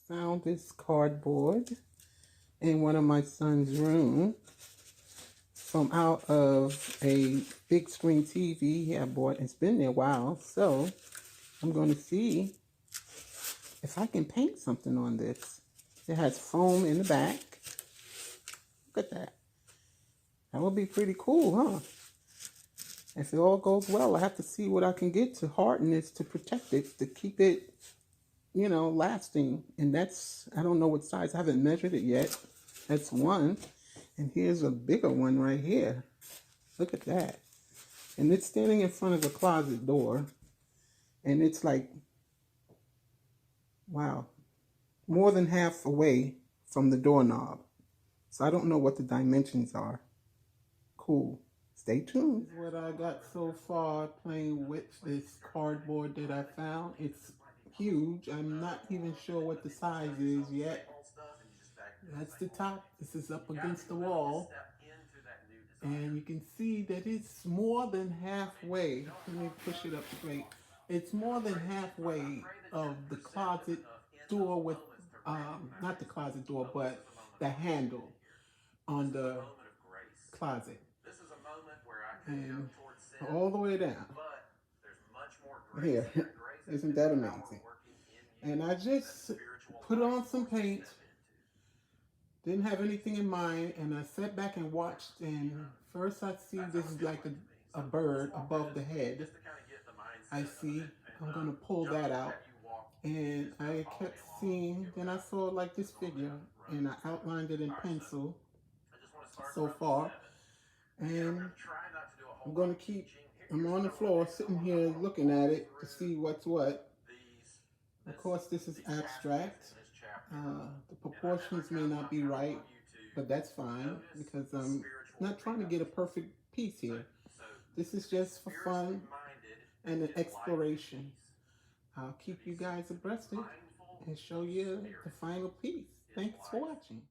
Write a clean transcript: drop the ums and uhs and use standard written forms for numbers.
Found this cardboard in one of my son's room from out of a big screen TV he had bought. It's been there a while, so I'm going to see if I can paint something on this. It has foam in the back. Look at that. That would be pretty cool, huh? If it all goes well, I have to see what I can get to harden this, to protect it, to keep it, you know, lasting. And that's, I don't know what size. I haven't measured it yet. That's one. And here's a bigger one right here. Look at that. And it's standing in front of the closet door. And it's like, wow, more than half away from the doorknob. So I don't know what the dimensions are. Cool. Stay tuned. This is what I got so far playing with this cardboard that I found. It's huge. I'm not even sure what the size is yet. That's the top. This is up against the wall. And you can see that it's more than halfway. Let me push it up straight. It's more than halfway of the closet door with, not the closet door, but the handle on the closet. And all the way down. Here, isn't that amazing? And I just put on some paint. Didn't have anything in mind, and I sat back and watched, and first I see this is like a bird above the head. I see, I'm gonna pull that out, and I kept seeing, then I saw like this figure, and I outlined it in pencil so far, and I'm gonna keep, I'm on the floor sitting here looking at it to see what's what. Of course, this is abstract. The proportions may not be right, but that's fine because I'm not trying to get a perfect piece here. This is just for fun and an exploration. I'll keep you guys abreast of it and show you the final piece. Thanks for watching.